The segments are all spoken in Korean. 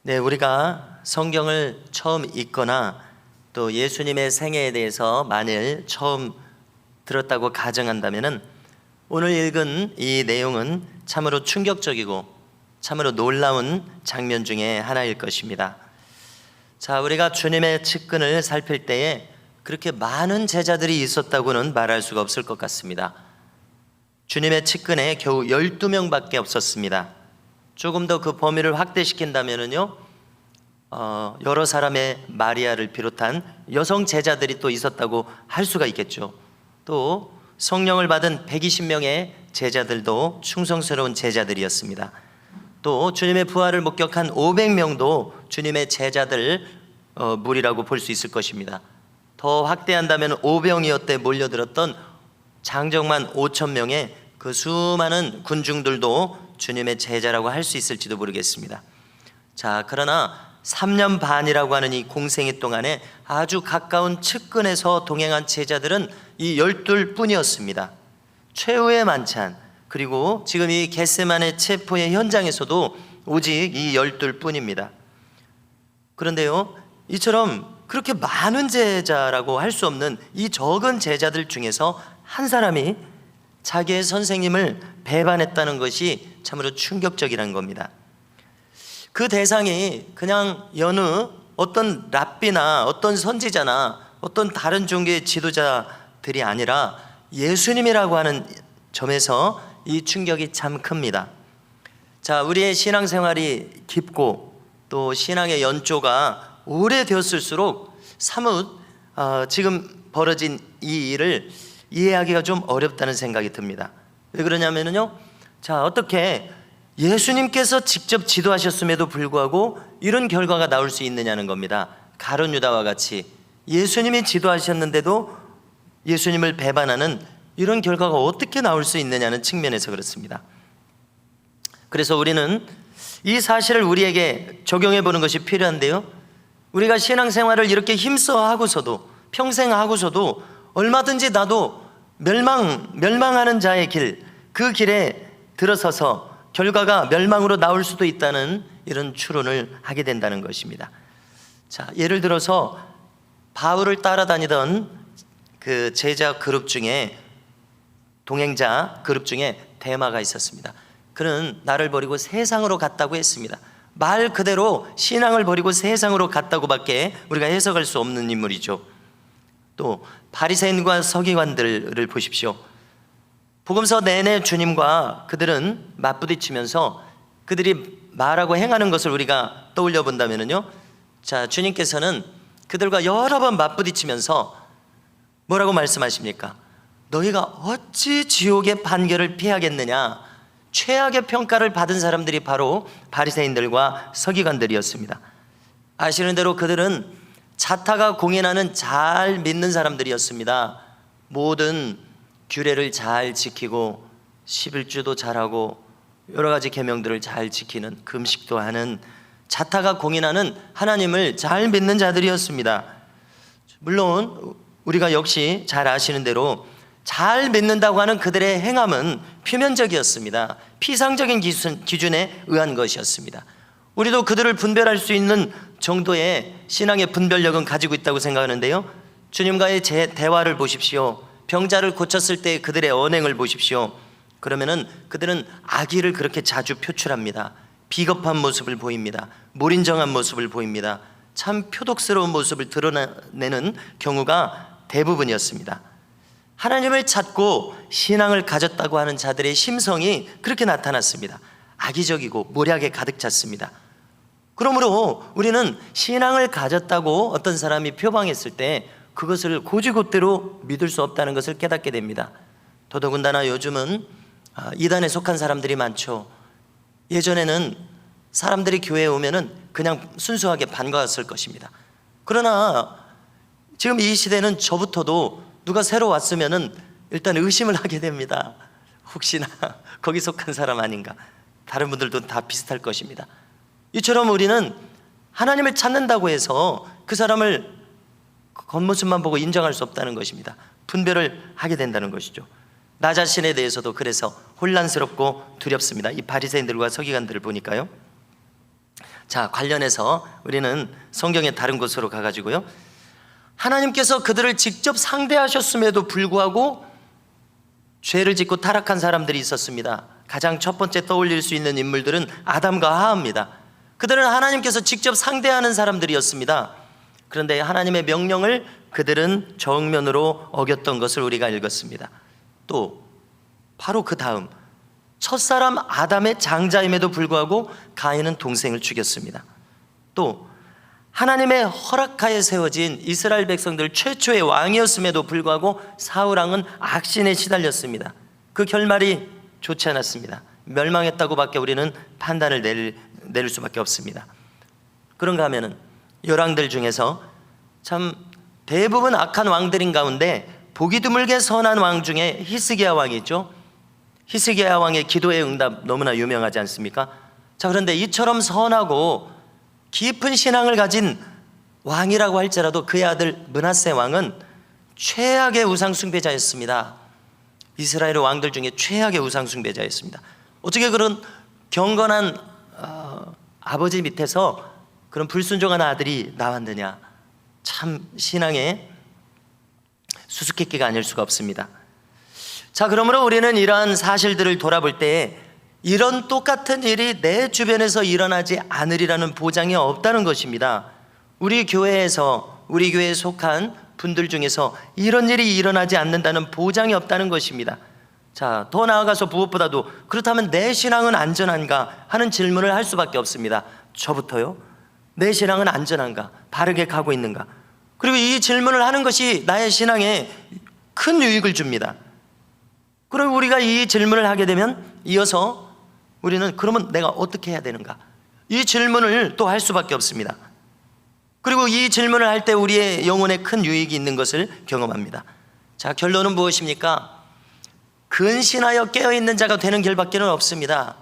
네, 우리가 성경을 처음 읽거나 또 예수님의 생애에 대해서 만일 처음 들었다고 가정한다면은 오늘 읽은 이 내용은 참으로 충격적이고 참으로 놀라운 장면 중에 하나일 것입니다. 자, 우리가 주님의 측근을 살필 때에 그렇게 많은 제자들이 있었다고는 말할 수가 없을 것 같습니다. 주님의 측근에 겨우 12명밖에 없었습니다. 조금 더 그 범위를 확대시킨다면요, 여러 사람의 마리아를 비롯한 여성 제자들이 또 있었다고 할 수가 있겠죠. 또 성령을 받은 120명의 제자들도 충성스러운 제자들이었습니다. 또 주님의 부활을 목격한 500명도 주님의 제자들 무리라고 볼 수 있을 것입니다. 더 확대한다면 오병이어 때 몰려들었던 장정만 5,000명의 그 수많은 군중들도 주님의 제자라고 할 수 있을지도 모르겠습니다. 자, 그러나 3년 반이라고 하는 이 공생애 동안에 아주 가까운 측근에서 동행한 제자들은 이 12뿐이었습니다. 최후의 만찬, 그리고 지금 이 겟세마네 체포의 현장에서도 오직 이 12뿐입니다. 그런데요, 이처럼 그렇게 많은 제자라고 할 수 없는 이 적은 제자들 중에서 한 사람이 자기의 선생님을 배반했다는 것이 참으로 충격적이라는 겁니다. 그 대상이 그냥 여느 어떤 랍비나 어떤 선지자나 어떤 다른 종교의 지도자들이 아니라 예수님이라고 하는 점에서 이 충격이 참 큽니다. 자, 우리의 신앙생활이 깊고 또 신앙의 연조가 오래되었을수록 사뭇 지금 벌어진 이 일을 이해하기가 좀 어렵다는 생각이 듭니다. 왜 그러냐면요, 자, 어떻게 예수님께서 직접 지도하셨음에도 불구하고 이런 결과가 나올 수 있느냐는 겁니다. 가룟 유다와 같이 예수님이 지도하셨는데도 예수님을 배반하는 이런 결과가 어떻게 나올 수 있느냐는 측면에서 그렇습니다. 그래서 우리는 이 사실을 우리에게 적용해 보는 것이 필요한데요, 우리가 신앙생활을 이렇게 힘써 하고서도 평생 하고서도 얼마든지 나도 멸망하는 자의 길, 그 길에 들어서서 결과가 멸망으로 나올 수도 있다는 이런 추론을 하게 된다는 것입니다. 자, 예를 들어서 바울을 따라다니던 그 제자 그룹 중에, 동행자 그룹 중에 데마가 있었습니다. 그는 나를 버리고 세상으로 갔다고 했습니다. 말 그대로 신앙을 버리고 세상으로 갔다고밖에 우리가 해석할 수 없는 인물이죠. 또 바리새인과 서기관들을 보십시오. 복음서 내내 주님과 그들은 맞부딪히면서 그들이 말하고 행하는 것을 우리가 떠올려 본다면요, 자, 주님께서는 그들과 여러 번 맞부딪히면서 뭐라고 말씀하십니까? 너희가 어찌 지옥의 판결을 피하겠느냐. 최악의 평가를 받은 사람들이 바로 바리새인들과 서기관들이었습니다. 아시는 대로 그들은 자타가 공인하는 잘 믿는 사람들이었습니다. 모든 규례를 잘 지키고 11주도 잘하고 여러 가지 계명들을 잘 지키는, 금식도 하는, 자타가 공인하는 하나님을 잘 믿는 자들이었습니다. 물론 우리가 역시 잘 아시는 대로 잘 믿는다고 하는 그들의 행함은 표면적이었습니다. 피상적인 기준에 의한 것이었습니다. 우리도 그들을 분별할 수 있는 정도의 신앙의 분별력은 가지고 있다고 생각하는데요, 주님과의 대화를 보십시오. 병자를 고쳤을 때 그들의 언행을 보십시오. 그러면은 그들은 악의를 그렇게 자주 표출합니다. 비겁한 모습을 보입니다. 몰인정한 모습을 보입니다. 참 표독스러운 모습을 드러내는 경우가 대부분이었습니다. 하나님을 찾고 신앙을 가졌다고 하는 자들의 심성이 그렇게 나타났습니다. 악의적이고 모략에 가득 찼습니다. 그러므로 우리는 신앙을 가졌다고 어떤 사람이 표방했을 때 그것을 곧이곧대로 믿을 수 없다는 것을 깨닫게 됩니다. 더더군다나 요즘은 이단에 속한 사람들이 많죠. 예전에는 사람들이 교회에 오면은 그냥 순수하게 반가웠을 것입니다. 그러나 지금 이 시대는 저부터도 누가 새로 왔으면은 일단 의심을 하게 됩니다. 혹시나 거기 속한 사람 아닌가. 다른 분들도 다 비슷할 것입니다. 이처럼 우리는 하나님을 찾는다고 해서 그 사람을 겉모습만 보고 인정할 수 없다는 것입니다. 분별을 하게 된다는 것이죠. 나 자신에 대해서도 그래서 혼란스럽고 두렵습니다. 이 바리새인들과 서기관들을 보니까요. 자, 관련해서 우리는 성경의 다른 곳으로 가가지고요, 하나님께서 그들을 직접 상대하셨음에도 불구하고 죄를 짓고 타락한 사람들이 있었습니다. 가장 첫 번째 떠올릴 수 있는 인물들은 아담과 하와입니다. 그들은 하나님께서 직접 상대하는 사람들이었습니다. 그런데 하나님의 명령을 그들은 정면으로 어겼던 것을 우리가 읽었습니다. 또 바로 그 다음 첫사람 아담의 장자임에도 불구하고 가인은 동생을 죽였습니다. 또 하나님의 허락하에 세워진 이스라엘 백성들 최초의 왕이었음에도 불구하고 사울 왕은 악신에 시달렸습니다. 그 결말이 좋지 않았습니다. 멸망했다고밖에 우리는 판단을 내릴 수밖에 없습니다. 그런가 하면은 열왕들 중에서 참 대부분 악한 왕들인 가운데 보기 드물게 선한 왕 중에 히스기야 왕이 있죠. 히스기야 왕의 기도의 응답 너무나 유명하지 않습니까? 자, 그런데 이처럼 선하고 깊은 신앙을 가진 왕이라고 할지라도 그의 아들 므낫세 왕은 최악의 우상 숭배자였습니다. 이스라엘 왕들 중에 최악의 우상 숭배자였습니다. 어떻게 그런 경건한 아버지 밑에서 그런 불순종한 아들이 나왔느냐? 참 신앙의 수수께끼가 아닐 수가 없습니다. 자, 그러므로 우리는 이러한 사실들을 돌아볼 때 이런 똑같은 일이 내 주변에서 일어나지 않으리라는 보장이 없다는 것입니다. 우리 교회에 속한 분들 중에서 이런 일이 일어나지 않는다는 보장이 없다는 것입니다. 자, 더 나아가서 무엇보다도 그렇다면 내 신앙은 안전한가 하는 질문을 할 수밖에 없습니다. 저부터요. 내 신앙은 안전한가? 바르게 가고 있는가? 그리고 이 질문을 하는 것이 나의 신앙에 큰 유익을 줍니다. 그럼 우리가 이 질문을 하게 되면 이어서 우리는 그러면 내가 어떻게 해야 되는가? 이 질문을 또 할 수밖에 없습니다. 그리고 이 질문을 할 때 우리의 영혼에 큰 유익이 있는 것을 경험합니다. 자, 결론은 무엇입니까? 근신하여 깨어있는 자가 되는 길밖에는 없습니다.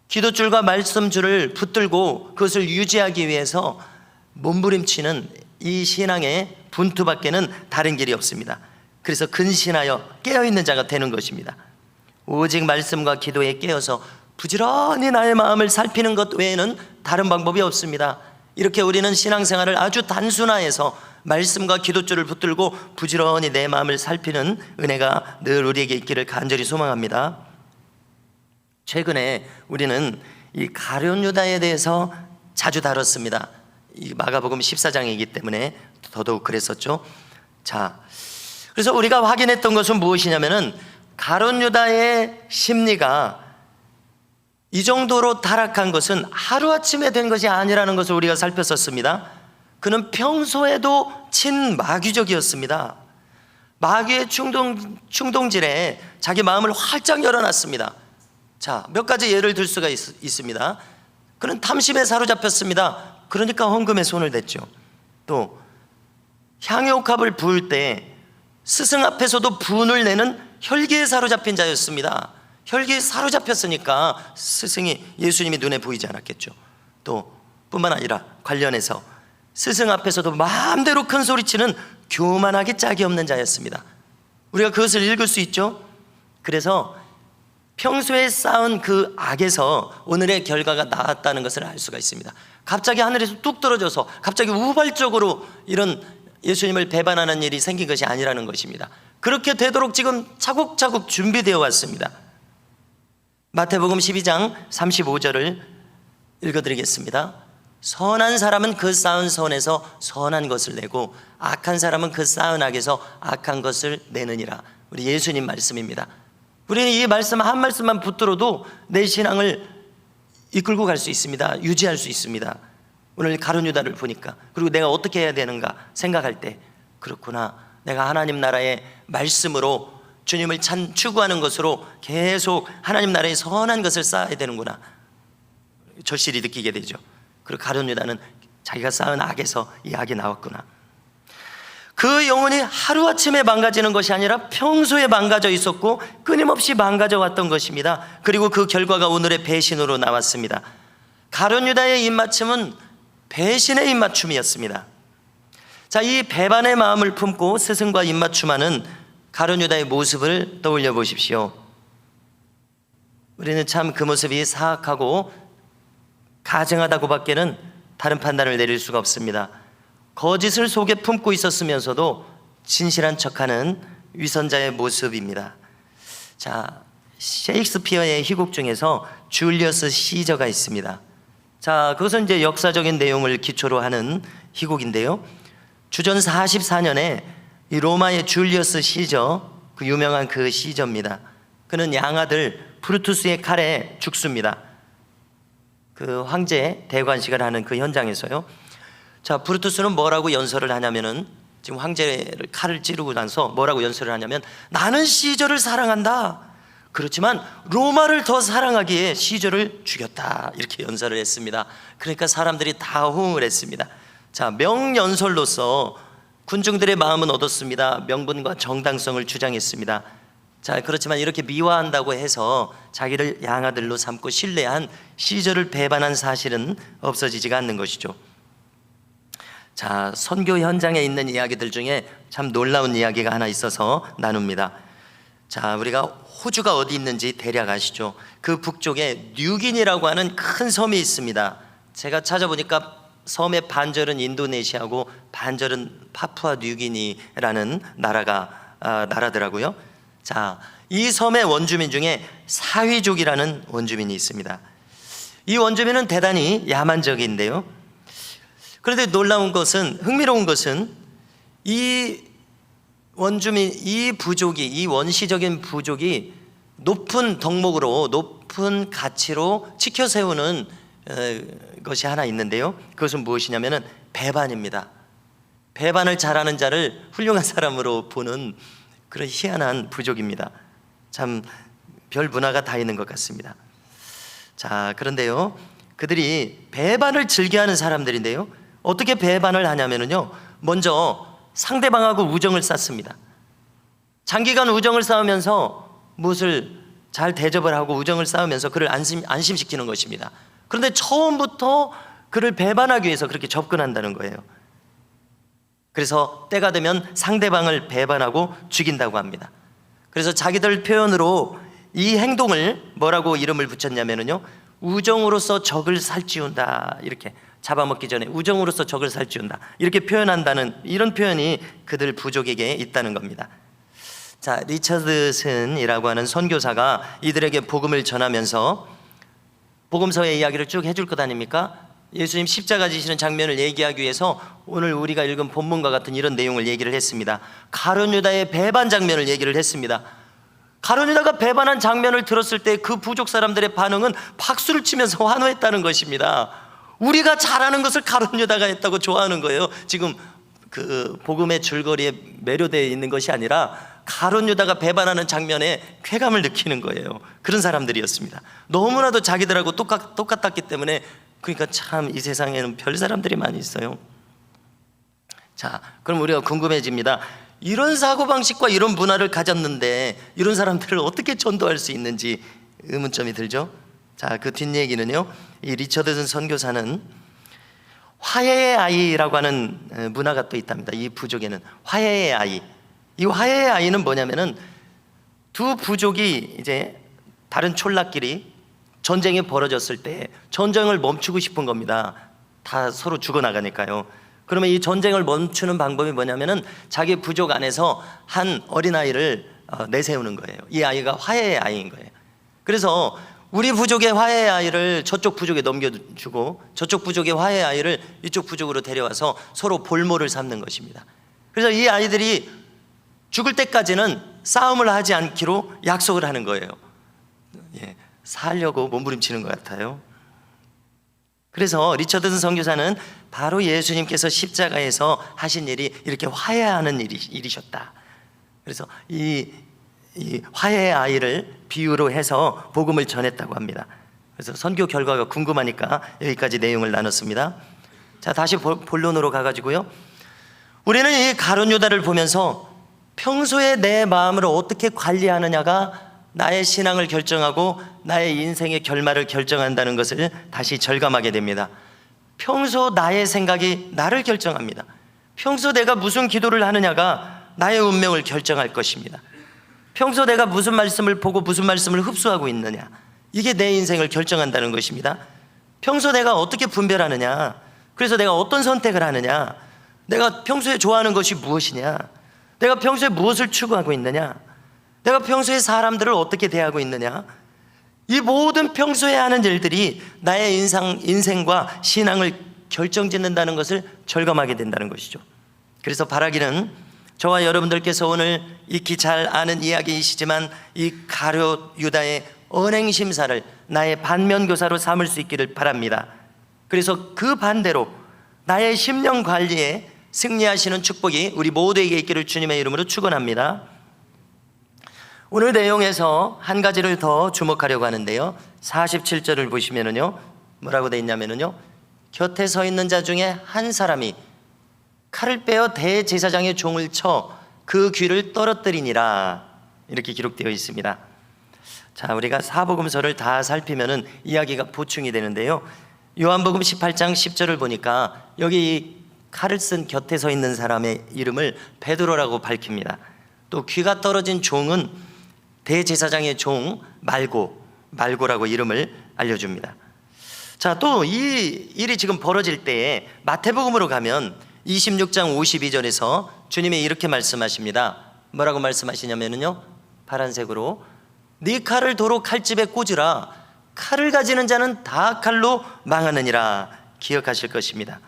기도줄과 말씀줄을 붙들고 그것을 유지하기 위해서 몸부림치는 이 신앙의 분투밖에는 다른 길이 없습니다. 그래서 근신하여 깨어있는 자가 되는 것입니다. 오직 말씀과 기도에 깨어서 부지런히 나의 마음을 살피는 것 외에는 다른 방법이 없습니다. 이렇게 우리는 신앙생활을 아주 단순화해서 말씀과 기도줄을 붙들고 부지런히 내 마음을 살피는 은혜가 늘 우리에게 있기를 간절히 소망합니다. 최근에 우리는 이 가룟 유다에 대해서 자주 다뤘습니다. 이 마가복음 14장이기 때문에 더더욱 그랬었죠. 자, 그래서 우리가 확인했던 것은 무엇이냐면은 가룟 유다의 심리가 이 정도로 타락한 것은 하루아침에 된 것이 아니라는 것을 우리가 살폈었습니다. 그는 평소에도 친마귀적이었습니다. 마귀의 충동질에 자기 마음을 활짝 열어놨습니다. 자, 몇 가지 예를 들 수가 있습니다. 그는 탐심에 사로잡혔습니다. 그러니까 헌금에 손을 댔죠. 또 향유옥합을 부을 때 스승 앞에서도 분을 내는 혈기에 사로잡힌 자였습니다. 혈기에 사로잡혔으니까 스승이 예수님이 눈에 보이지 않았겠죠. 또 뿐만 아니라 관련해서 스승 앞에서도 마음대로 큰 소리치는 교만하게 짝이 없는 자였습니다. 우리가 그것을 읽을 수 있죠. 그래서 평소에 쌓은 그 악에서 오늘의 결과가 나왔다는 것을 알 수가 있습니다. 갑자기 하늘에서 뚝 떨어져서 갑자기 우발적으로 이런 예수님을 배반하는 일이 생긴 것이 아니라는 것입니다. 그렇게 되도록 지금 차곡차곡 준비되어 왔습니다. 마태복음 12장 35절을 읽어드리겠습니다. 선한 사람은 그 쌓은 선에서 선한 것을 내고 악한 사람은 그 쌓은 악에서 악한 것을 내느니라. 우리 예수님 말씀입니다. 우리는 이 말씀 한 말씀만 붙들어도 내 신앙을 이끌고 갈 수 있습니다. 유지할 수 있습니다. 오늘 가룟 유다를 보니까, 그리고 내가 어떻게 해야 되는가 생각할 때, 그렇구나, 내가 하나님 나라의 말씀으로 주님을 추구하는 것으로 계속 하나님 나라의 선한 것을 쌓아야 되는구나, 절실히 느끼게 되죠. 그리고 가룟 유다는 자기가 쌓은 악에서 이 악이 나왔구나. 그 영혼이 하루아침에 망가지는 것이 아니라 평소에 망가져 있었고 끊임없이 망가져 왔던 것입니다. 그리고 그 결과가 오늘의 배신으로 나왔습니다. 가룟 유다의 입맞춤은 배신의 입맞춤이었습니다. 자, 이 배반의 마음을 품고 스승과 입맞춤하는 가룟 유다의 모습을 떠올려 보십시오. 우리는 참 그 모습이 사악하고 가증하다고밖에는 다른 판단을 내릴 수가 없습니다. 거짓을 속에 품고 있었으면서도 진실한 척하는 위선자의 모습입니다. 자, 셰익스피어의 희곡 중에서 줄리어스 시저가 있습니다. 자, 그것은 이제 역사적인 내용을 기초로 하는 희곡인데요. 주전 44년에 이 로마의 줄리어스 시저, 그 유명한 그 시저입니다. 그는 양아들 브루투스의 칼에 죽습니다. 그 황제 대관식을 하는 그 현장에서요. 자, 브루투스는 뭐라고 연설을 하냐면은, 지금 황제를 칼을 찌르고 나서 뭐라고 연설을 하냐면, 나는 시저를 사랑한다. 그렇지만 로마를 더 사랑하기에 시저를 죽였다. 이렇게 연설을 했습니다. 그러니까 사람들이 다 호응을 했습니다. 자, 명연설로서 군중들의 마음은 얻었습니다. 명분과 정당성을 주장했습니다. 자, 그렇지만 이렇게 미화한다고 해서 자기를 양아들로 삼고 신뢰한 시저를 배반한 사실은 없어지지가 않는 것이죠. 자, 선교 현장에 있는 이야기들 중에 참 놀라운 이야기가 하나 있어서 나눕니다. 자, 우리가 호주가 어디 있는지 대략 아시죠? 그 북쪽에 뉴기니라고 하는 큰 섬이 있습니다. 제가 찾아보니까 섬의 반절은 인도네시아고 반절은 파푸아 뉴기니라는 나라더라고요. 자, 이 섬의 원주민 중에 사위족이라는 원주민이 있습니다. 이 원주민은 대단히 야만적인데요. 그런데 흥미로운 것은 이 원주민, 이 부족이, 이 원시적인 부족이 높은 덕목으로, 높은 가치로 지켜 세우는 것이 하나 있는데요. 그것은 무엇이냐면은 배반입니다. 배반을 잘하는 자를 훌륭한 사람으로 보는 그런 희한한 부족입니다. 참 별 문화가 다 있는 것 같습니다. 자, 그런데요, 그들이 배반을 즐겨하는 사람들인데요, 어떻게 배반을 하냐면요, 먼저 상대방하고 우정을 쌓습니다. 장기간 우정을 쌓으면서 무엇을 잘 대접을 하고 우정을 쌓으면서 그를 안심시키는 것입니다. 그런데 처음부터 그를 배반하기 위해서 그렇게 접근한다는 거예요. 그래서 때가 되면 상대방을 배반하고 죽인다고 합니다. 그래서 자기들 표현으로 이 행동을 뭐라고 이름을 붙였냐면요, 우정으로서 적을 살찌운다. 이렇게 잡아먹기 전에 우정으로서 적을 살찌운다. 이렇게 표현한다는, 이런 표현이 그들 부족에게 있다는 겁니다. 자, 리처드슨이라고 하는 선교사가 이들에게 복음을 전하면서 복음서의 이야기를 쭉 해줄 것 아닙니까? 예수님 십자가 지시는 장면을 얘기하기 위해서 오늘 우리가 읽은 본문과 같은 이런 내용을 얘기를 했습니다. 가룟 유다의 배반 장면을 얘기를 했습니다. 가룟 유다가 배반한 장면을 들었을 때 그 부족 사람들의 반응은 박수를 치면서 환호했다는 것입니다. 우리가 잘하는 것을 가룟 유다가 했다고 좋아하는 거예요. 지금 그 복음의 줄거리에 매료되어 있는 것이 아니라 가룟 유다가 배반하는 장면에 쾌감을 느끼는 거예요. 그런 사람들이었습니다. 너무나도 자기들하고 똑같았기 때문에, 그러니까 참 이 세상에는 별 사람들이 많이 있어요. 자, 그럼 우리가 궁금해집니다. 이런 사고방식과 이런 문화를 가졌는데 이런 사람들을 어떻게 전도할 수 있는지 의문점이 들죠. 자, 그 뒷얘기는요, 이 리처드슨 선교사는 화해의 아이라고 하는 문화가 또 있답니다. 이 부족에는 화해의 아이. 이 화해의 아이는 뭐냐면은 두 부족이 이제 다른 촌락끼리 전쟁이 벌어졌을 때 전쟁을 멈추고 싶은 겁니다. 다 서로 죽어나가니까요. 그러면 이 전쟁을 멈추는 방법이 뭐냐면은 자기 부족 안에서 한 어린아이를 내세우는 거예요. 이 아이가 화해의 아이인 거예요. 그래서 우리 부족의 화해의 아이를 저쪽 부족에 넘겨주고 저쪽 부족의 화해의 아이를 이쪽 부족으로 데려와서 서로 볼모를 삼는 것입니다. 그래서 이 아이들이 죽을 때까지는 싸움을 하지 않기로 약속을 하는 거예요. 예, 살려고 몸부림치는 것 같아요. 그래서 리처드슨 선교사는 바로 예수님께서 십자가에서 하신 일이 이렇게 화해하는 일이셨다. 그래서 이 화해의 아이를 비유로 해서 복음을 전했다고 합니다. 그래서 선교 결과가 궁금하니까 여기까지 내용을 나눴습니다. 자, 다시 본론으로 가가지고요, 우리는 이 가룟 유다를 보면서 평소에 내 마음을 어떻게 관리하느냐가 나의 신앙을 결정하고 나의 인생의 결말을 결정한다는 것을 다시 절감하게 됩니다. 평소 나의 생각이 나를 결정합니다. 평소 내가 무슨 기도를 하느냐가 나의 운명을 결정할 것입니다. 평소 내가 무슨 말씀을 보고 무슨 말씀을 흡수하고 있느냐, 이게 내 인생을 결정한다는 것입니다. 평소 내가 어떻게 분별하느냐, 그래서 내가 어떤 선택을 하느냐, 내가 평소에 좋아하는 것이 무엇이냐, 내가 평소에 무엇을 추구하고 있느냐, 내가 평소에 사람들을 어떻게 대하고 있느냐, 이 모든 평소에 하는 일들이 나의 인생과 신앙을 결정짓는다는 것을 절감하게 된다는 것이죠. 그래서 바라기는 저와 여러분들께서 오늘 익히 잘 아는 이야기이시지만 이 가룟 유다의 언행 심사를 나의 반면교사로 삼을 수 있기를 바랍니다. 그래서 그 반대로 나의 심령 관리에 승리하시는 축복이 우리 모두에게 있기를 주님의 이름으로 축원합니다. 오늘 내용에서 한 가지를 더 주목하려고 하는데요, 47절을 보시면은요 뭐라고 되어 있냐면은요, 곁에 서 있는 자 중에 한 사람이 칼을 빼어 대제사장의 종을 쳐 그 귀를 떨어뜨리니라, 이렇게 기록되어 있습니다. 자, 우리가 사복음서를 다 살피면은 이야기가 보충이 되는데요, 요한복음 18장 10절을 보니까 여기 칼을 쓴 곁에 서 있는 사람의 이름을 베드로라고 밝힙니다. 또 귀가 떨어진 종은 대제사장의 종 말고라고 이름을 알려줍니다. 자, 또 이 일이 지금 벌어질 때에 마태복음으로 가면 26장 52절에서 주님이 이렇게 말씀하십니다. 뭐라고 말씀하시냐면요, 파란색으로 네 칼을 도로 칼집에 꽂으라, 칼을 가지는 자는 다 칼로 망하느니라 기억하실 것입니다.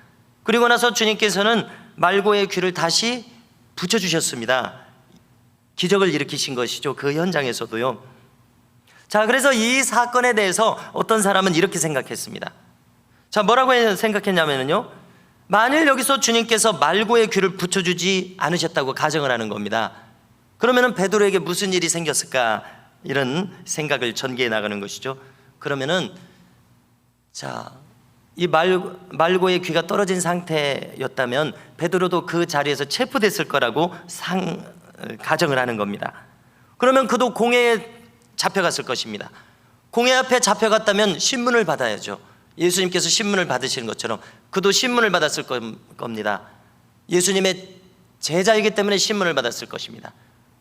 그리고 나서 주님께서는 말고의 귀를 다시 붙여주셨습니다. 기적을 일으키신 것이죠, 그 현장에서도요. 자, 그래서 이 사건에 대해서 어떤 사람은 이렇게 생각했습니다. 자, 뭐라고 생각했냐면요, 만일 여기서 주님께서 말고의 귀를 붙여주지 않으셨다고 가정을 하는 겁니다. 그러면은 베드로에게 무슨 일이 생겼을까, 이런 생각을 전개해 나가는 것이죠. 그러면은 자, 이 말고의 귀가 떨어진 상태였다면 베드로도 그 자리에서 체포됐을 거라고 가정을 하는 겁니다. 그러면 그도 공회에 잡혀갔을 것입니다. 공회 앞에 잡혀갔다면 신문을 받아야죠. 예수님께서 신문을 받으시는 것처럼 그도 신문을 받았을 겁니다. 예수님의 제자이기 때문에 신문을 받았을 것입니다.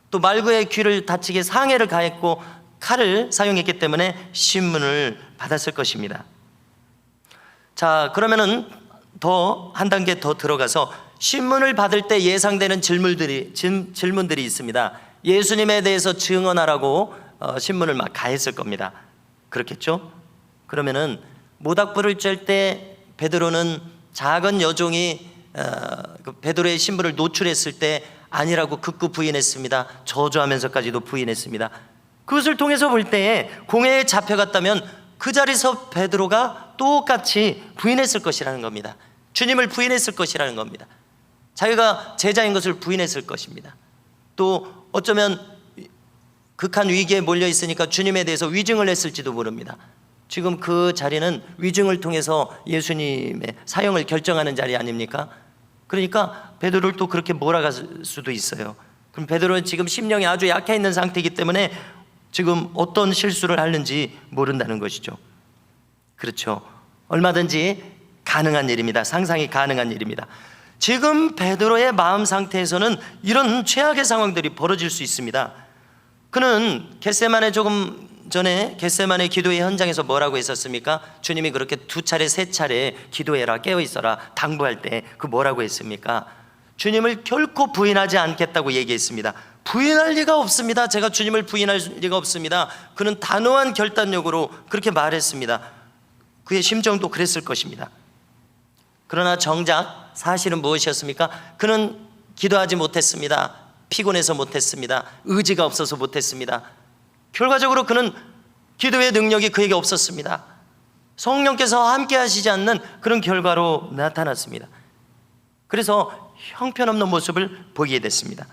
또 말고의 귀를 다치게 상해를 가했고 칼을 사용했기 때문에 신문을 받았을 것입니다. 자, 그러면은 더 한 단계 더 들어가서 신문을 받을 때 예상되는 질문들이 있습니다. 예수님에 대해서 증언하라고 신문을 막 가했을 겁니다. 그렇겠죠? 그러면은 모닥불을 쬐 때 베드로는 작은 여종이 베드로의 신분을 노출했을 때 아니라고 극구 부인했습니다. 저주하면서까지도 부인했습니다. 그것을 통해서 볼 때 공회에 잡혀갔다면 그 자리에서 베드로가 똑같이 부인했을 것이라는 겁니다. 주님을 부인했을 것이라는 겁니다. 자기가 제자인 것을 부인했을 것입니다. 또 어쩌면 극한 위기에 몰려 있으니까 주님에 대해서 위증을 했을지도 모릅니다. 지금 그 자리는 위증을 통해서 예수님의 사형을 결정하는 자리 아닙니까? 그러니까 베드로를 또 그렇게 몰아갈 수도 있어요. 그럼 베드로는 지금 심령이 아주 약해 있는 상태이기 때문에 지금 어떤 실수를 하는지 모른다는 것이죠. 그렇죠. 얼마든지 가능한 일입니다. 상상이 가능한 일입니다. 지금 베드로의 마음 상태에서는 이런 최악의 상황들이 벌어질 수 있습니다. 그는 겟세마네 조금 전에 겟세마네 기도의 현장에서 뭐라고 했었습니까? 주님이 그렇게 2차례 3차례 기도해라, 깨어있어라 당부할 때 그 뭐라고 했습니까? 주님을 결코 부인하지 않겠다고 얘기했습니다. 부인할 리가 없습니다. 제가 주님을 부인할 리가 없습니다. 그는 단호한 결단력으로 그렇게 말했습니다. 그의 심정도 그랬을 것입니다. 그러나 정작 사실은 무엇이었습니까? 그는 기도하지 못했습니다. 피곤해서 못했습니다. 의지가 없어서 못했습니다. 결과적으로 그는 기도의 능력이 그에게 없었습니다. 성령께서 함께 하시지 않는 그런 결과로 나타났습니다. 그래서 형편없는 모습을 보이게 됐습니다.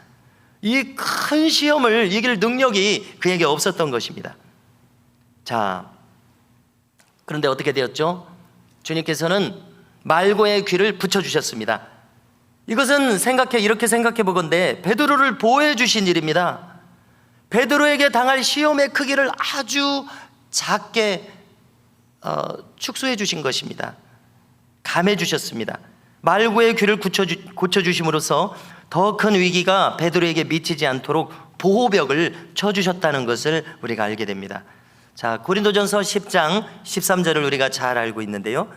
이 큰 시험을 이길 능력이 그에게 없었던 것입니다. 자, 그런데 어떻게 되었죠? 주님께서는 말고의 귀를 붙여주셨습니다. 이것은 이렇게 생각해 보건대 베드로를 보호해 주신 일입니다. 베드로에게 당할 시험의 크기를 아주 작게 축소해 주신 것입니다. 감해 주셨습니다. 말고의 귀를 고쳐주심으로써 더 큰 위기가 베드로에게 미치지 않도록 보호벽을 쳐주셨다는 것을 우리가 알게 됩니다. 자, 고린도전서 10장 13절을 우리가 잘 알고 있는데요.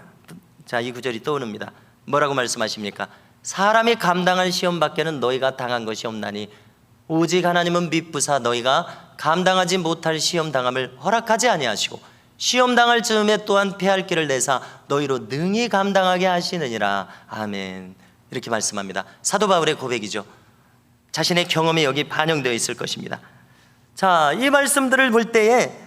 자, 이 구절이 떠오릅니다. 뭐라고 말씀하십니까? 사람이 감당할 시험 밖에는 너희가 당한 것이 없나니 오직 하나님은 미쁘사 너희가 감당하지 못할 시험 당함을 허락하지 아니하시고 시험 당할 즈음에 또한 피할 길을 내사 너희로 능히 감당하게 하시느니라. 아멘. 이렇게 말씀합니다. 사도 바울의 고백이죠. 자신의 경험이 여기 반영되어 있을 것입니다. 자, 이 말씀들을 볼 때에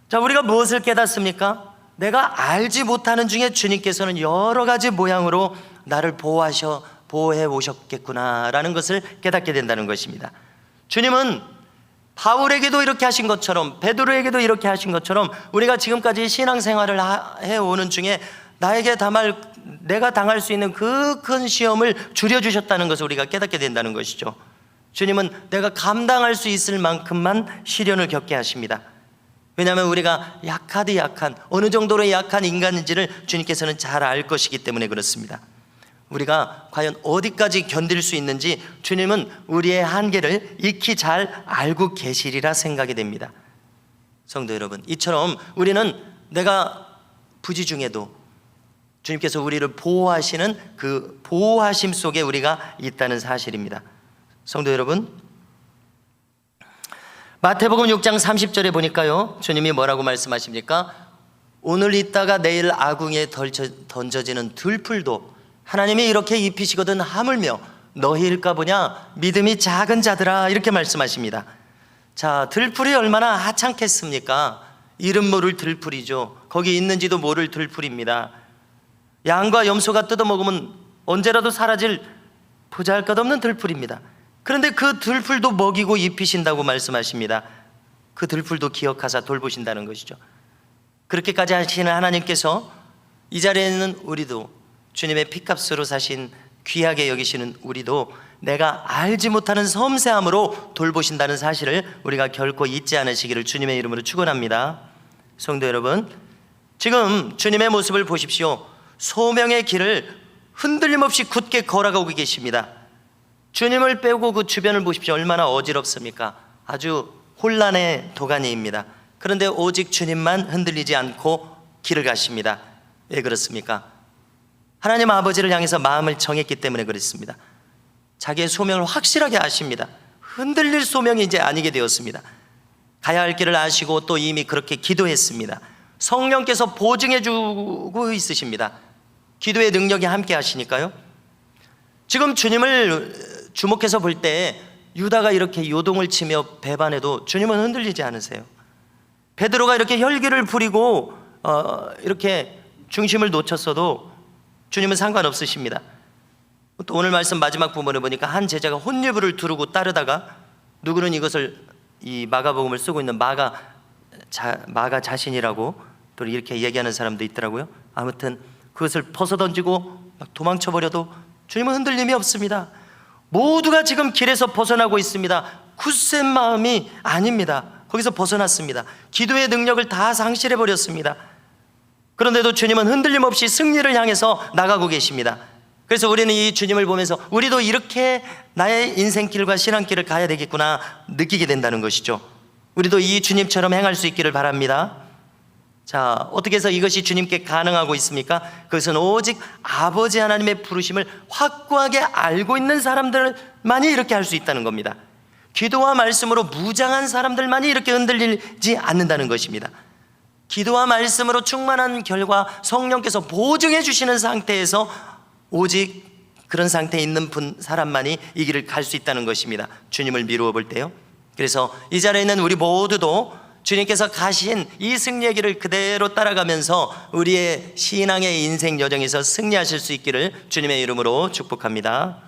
자, 우리가 무엇을 깨닫습니까? 내가 알지 못하는 중에 주님께서는 여러 가지 모양으로 나를 보호해 오셨겠구나라는 것을 깨닫게 된다는 것입니다. 주님은 바울에게도 이렇게 하신 것처럼, 베드로에게도 이렇게 하신 것처럼 우리가 지금까지 신앙생활을 해오는 중에 내가 당할 수 있는 그 큰 시험을 줄여주셨다는 것을 우리가 깨닫게 된다는 것이죠. 주님은 내가 감당할 수 있을 만큼만 시련을 겪게 하십니다. 왜냐하면 우리가 약한 어느 정도로 약한 인간인지를 주님께서는 잘 알 것이기 때문에 그렇습니다. 우리가 과연 어디까지 견딜 수 있는지 주님은 우리의 한계를 익히 잘 알고 계시리라 생각이 됩니다. 성도 여러분, 이처럼 우리는 내가 부지 중에도 주님께서 우리를 보호하시는 그 보호하심 속에 우리가 있다는 사실입니다. 성도 여러분, 마태복음 6장 30절에 보니까요, 주님이 뭐라고 말씀하십니까? 오늘 있다가 내일 아궁이에 던져지는 들풀도 하나님이 이렇게 입히시거든 하물며 너희일까 보냐 믿음이 작은 자들아, 이렇게 말씀하십니다. 자, 들풀이 얼마나 하찮겠습니까? 이름 모를 들풀이죠. 거기 있는지도 모를 들풀입니다. 양과 염소가 뜯어먹으면 언제라도 사라질 보잘것없는 들풀입니다. 그런데 그 들풀도 먹이고 입히신다고 말씀하십니다. 그 들풀도 기억하사 돌보신다는 것이죠. 그렇게까지 하시는 하나님께서 이 자리에 있는 우리도, 주님의 피값으로 사신 귀하게 여기시는 우리도 내가 알지 못하는 섬세함으로 돌보신다는 사실을 우리가 결코 잊지 않으시기를 주님의 이름으로 축원합니다. 성도 여러분, 지금 주님의 모습을 보십시오. 소명의 길을 흔들림 없이 굳게 걸어가고 계십니다. 주님을 빼고 그 주변을 보십시오. 얼마나 어지럽습니까? 아주 혼란의 도가니입니다. 그런데 오직 주님만 흔들리지 않고 길을 가십니다. 왜 그렇습니까? 하나님 아버지를 향해서 마음을 정했기 때문에 그렇습니다. 자기의 소명을 확실하게 아십니다. 흔들릴 소명이 이제 아니게 되었습니다. 가야 할 길을 아시고 또 이미 그렇게 기도했습니다. 성령께서 보증해 주고 있으십니다. 기도의 능력이 함께 하시니까요. 지금 주님을 주목해서 볼 때 유다가 이렇게 요동을 치며 배반해도 주님은 흔들리지 않으세요. 베드로가 이렇게 혈기를 부리고 이렇게 중심을 놓쳤어도 주님은 상관없으십니다. 또 오늘 말씀 마지막 부분을 보니까 한 제자가 혼유부를 두르고 따르다가 누구는 이것을 이 마가복음을 쓰고 있는 마가 자신이라고 또 이렇게 얘기하는 사람도 있더라고요. 아무튼 그것을 벗어던지고 막 도망쳐버려도 주님은 흔들림이 없습니다. 모두가 지금 길에서 벗어나고 있습니다. 굳센 마음이 아닙니다. 거기서 벗어났습니다. 기도의 능력을 다 상실해버렸습니다. 그런데도 주님은 흔들림 없이 승리를 향해서 나가고 계십니다. 그래서 우리는 이 주님을 보면서 우리도 이렇게 나의 인생길과 신앙길을 가야 되겠구나 느끼게 된다는 것이죠. 우리도 이 주님처럼 행할 수 있기를 바랍니다. 자, 어떻게 해서 이것이 주님께 가능하고 있습니까? 그것은 오직 아버지 하나님의 부르심을 확고하게 알고 있는 사람들만이 이렇게 할 수 있다는 겁니다. 기도와 말씀으로 무장한 사람들만이 이렇게 흔들리지 않는다는 것입니다. 기도와 말씀으로 충만한 결과 성령께서 보증해 주시는 상태에서 오직 그런 상태에 있는 사람만이 이 길을 갈 수 있다는 것입니다. 주님을 미루어 볼 때요. 그래서 이 자리에 있는 우리 모두도 주님께서 가신 이 승리의 길을 그대로 따라가면서 우리의 신앙의 인생 여정에서 승리하실 수 있기를 주님의 이름으로 축복합니다.